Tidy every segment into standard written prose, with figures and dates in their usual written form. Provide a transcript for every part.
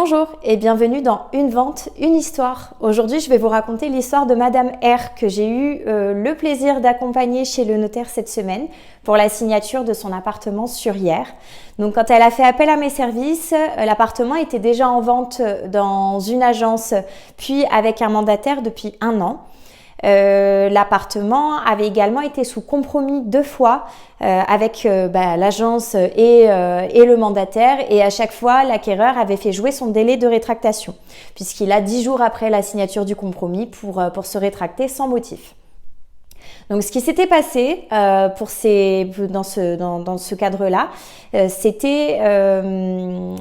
Bonjour et bienvenue dans Une vente, une histoire. Aujourd'hui, je vais vous raconter l'histoire de Madame R que j'ai eu le plaisir d'accompagner chez le notaire cette semaine pour la signature de son appartement sur Hyères. Donc, quand elle a fait appel à mes services, l'appartement était déjà en vente dans une agence, puis avec un mandataire depuis 1 an. L'appartement avait également été sous compromis 2 fois avec l'agence et le mandataire, et à chaque fois l'acquéreur avait fait jouer son délai de rétractation puisqu'il a 10 jours après la signature du compromis pour se rétracter sans motif. Donc, ce qui s'était passé dans ce cadre-là, c'était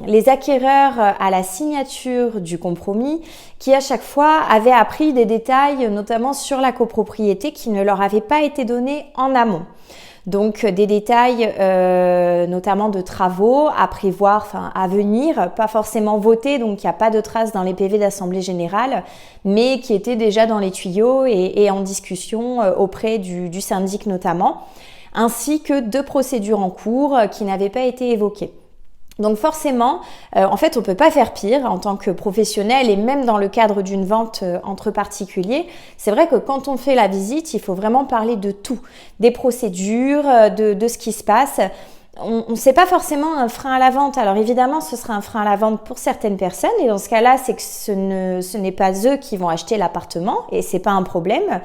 les acquéreurs à la signature du compromis qui, à chaque fois, avaient appris des détails, notamment sur la copropriété, qui ne leur avaient pas été donnés en amont. Donc, des détails notamment de travaux à prévoir, à venir, pas forcément votés, donc il n'y a pas de traces dans les PV d'Assemblée Générale, mais qui étaient déjà dans les tuyaux et en discussion auprès du syndic notamment, ainsi que 2 procédures en cours qui n'avaient pas été évoquées. Donc forcément, en fait, on peut pas faire pire en tant que professionnel, et même dans le cadre d'une vente entre particuliers. C'est vrai que quand on fait la visite, il faut vraiment parler de tout, des procédures, de ce qui se passe. C'est pas forcément un frein à la vente. Alors évidemment, ce sera un frein à la vente pour certaines personnes, et dans ce cas-là, c'est que ce n'est pas eux qui vont acheter l'appartement, et c'est pas un problème.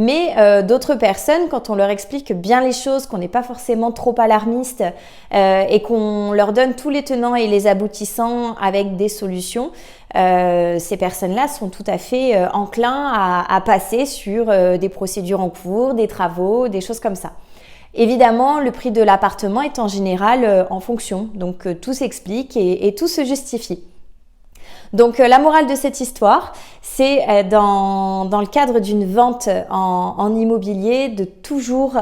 Mais d'autres personnes, quand on leur explique bien les choses, qu'on n'est pas forcément trop alarmiste et qu'on leur donne tous les tenants et les aboutissants avec des solutions, ces personnes-là sont tout à fait enclins à passer sur des procédures en cours, des travaux, des choses comme ça. Évidemment, le prix de l'appartement est en général en fonction, donc tout s'explique et tout se justifie. Donc la morale de cette histoire, c'est dans le cadre d'une vente en immobilier de toujours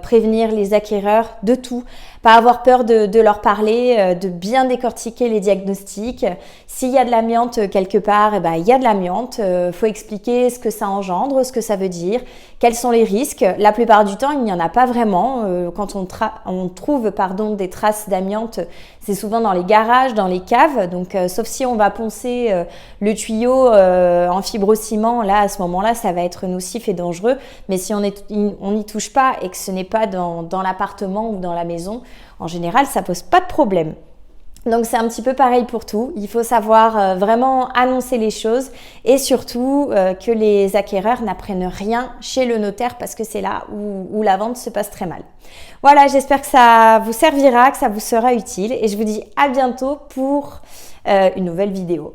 prévenir les acquéreurs de tout, pas avoir peur de leur parler, de bien décortiquer les diagnostics. S'il y a de l'amiante quelque part, il y a de l'amiante. Faut expliquer ce que ça engendre, ce que ça veut dire, quels sont les risques. La plupart du temps, il n'y en a pas vraiment. Quand on trouve des traces d'amiante, c'est souvent dans les garages, dans les caves. Donc sauf si on va poncer le tuyau en fibrociment, là à ce moment-là, ça va être nocif et dangereux. Mais si on n'y touche pas et que ce n'est pas dans l'appartement ou dans la maison, en général, ça pose pas de problème. Donc c'est un petit peu pareil pour tout. Il faut savoir vraiment annoncer les choses, et surtout que les acquéreurs n'apprennent rien chez le notaire, parce que c'est là où la vente se passe très mal. Voilà, j'espère que ça vous servira, que ça vous sera utile, et je vous dis à bientôt pour une nouvelle vidéo.